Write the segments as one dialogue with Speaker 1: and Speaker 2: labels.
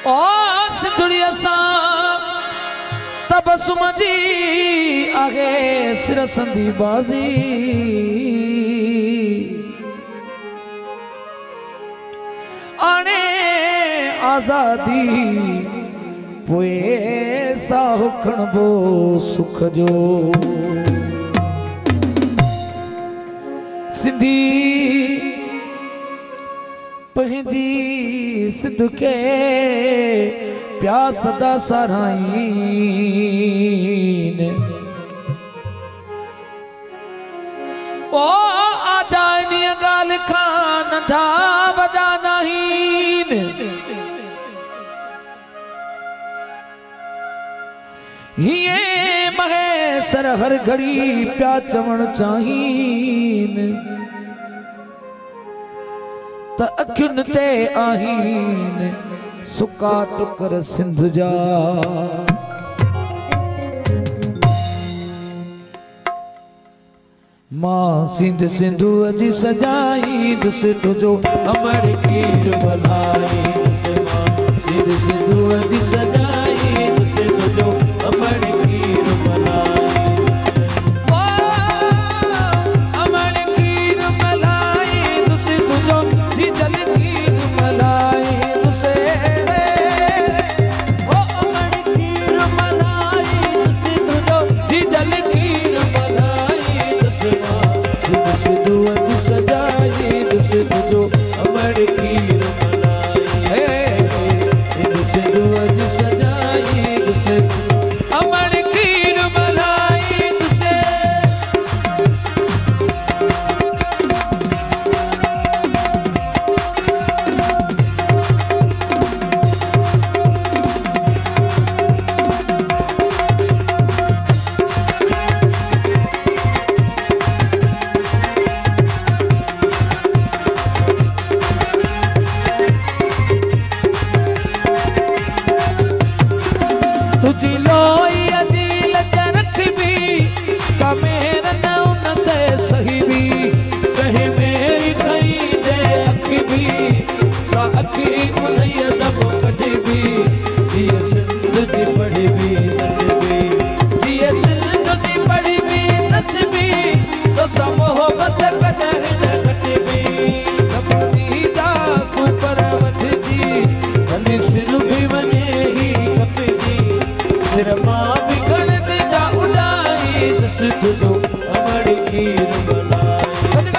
Speaker 1: ओ सिंधुड़िया सा तबसुम जी आगे सिर संधी बाजी आने आजादी पोए सा हुखण बो सुख जो सिंधी पंहिंजी सिंध के प्यास सदा साराइन ओ आजा इन गाल खां नंढा वॾा नाहीन हिए महेसर हर घड़ी प्या चवण चाहीन त अखियुनि ते आहीन सुका टुकर सिंध जा मां सिंध सिंधु जी सजाई सिंध जो अमर खीर भलाई सिंध सिंधु जी सजाई सिंध जो अमर खीर भलाई तुझी लोई अजील रख भी कमेर न उनते सही भी कहे मेरी कई दे अखी भी सा अखी उन्हें दब कट भी जिए सिंध जी पढ़ी भी नसबी जिए सिंध जी पढ़ी भी नसबी तो सा मोहब्बत कदर न घट भी नमनी दा सुपर वध जी भली सिर भी वने ही सिर मां भी गणत जा उड़ाई सिंध जो अमर खीर भलाई सिंध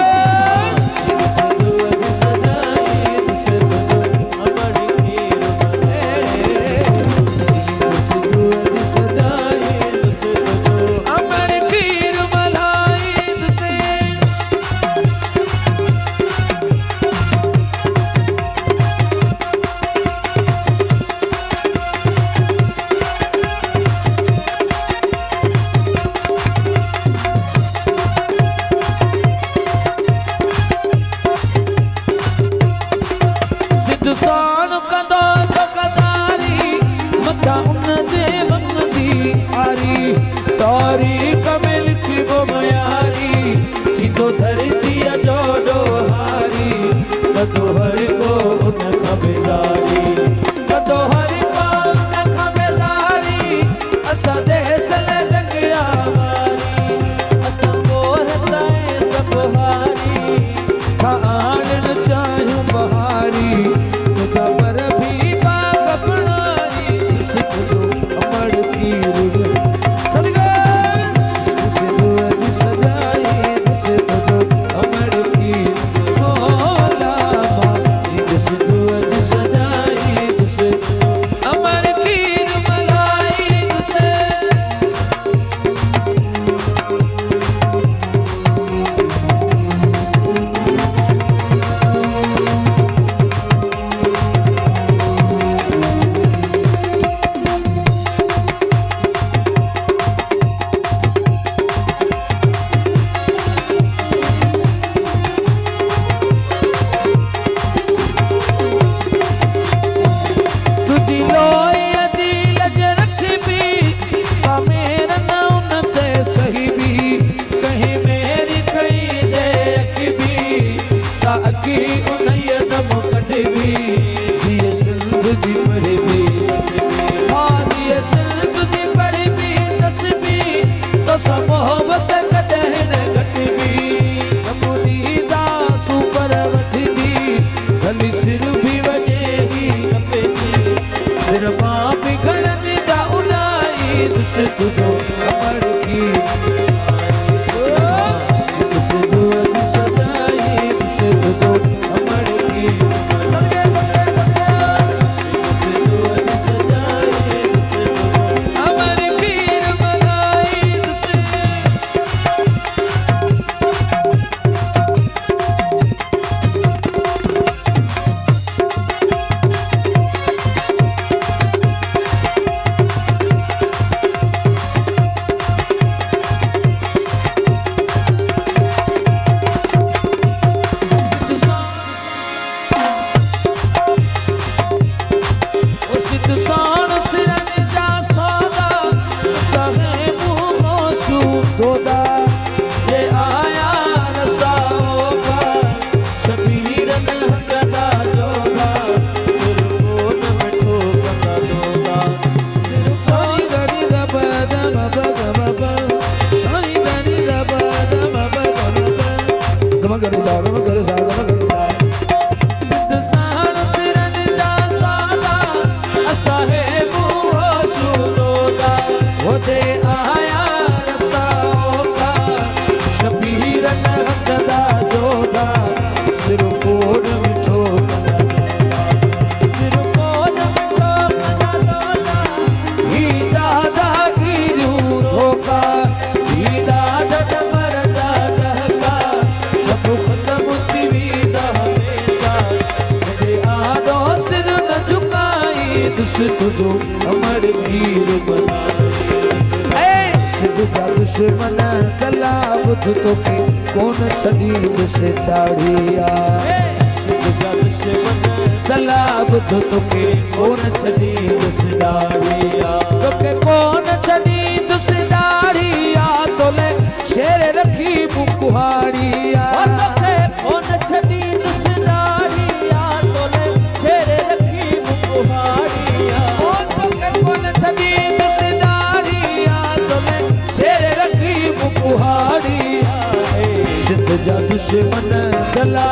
Speaker 1: सिंधु जी सजाई सिंध जो अमर खीर भलाई सिंध सिंधु जी सजाई सिंध जो अमर खीर भलाई साण कंदो चौकदारी मथा उन जे वंग दी आरी तारीख़ में लिखी वो मयारी थींदो धरती जो डोहारी कदो हर को उन खां बेज़ारी कदो हर को उन खां बेज़ारी असां देस लाइ जंग आवारी असां मोर ताईं सभु हारी था आणण चाहियूं बहारी पर भी बाग बनाई सिंध जो अमर खीर सिंध जी सजाई सिंध जो अमर खीर भोला सिंध सिंध जी सजाई सिंध अमर खीर मलाई अखी उन्हें दम कट भी जिए सिंध जी पढ़ी भी से तुझो अमर की से दूज सजाई से तुझो अमर की सदके से दूज सजाई अमर की रमलाई से तुझो अमर वीर बनाए सिद्ध का दुश्मन गला बुध तो के कौन छड़ी से दाढ़िया सिद्ध का दुश्मन गला बुध तो के कौन छड़ी से दाढ़िया तो के कौन छड़ी से दाढ़िया तोले शेर रखी मुकुहाड़िया तो के कौन छड़ी से दाढ़िया तोले शेर रखी मुकुहाड़िया सिद्ध जा दुश्मन गला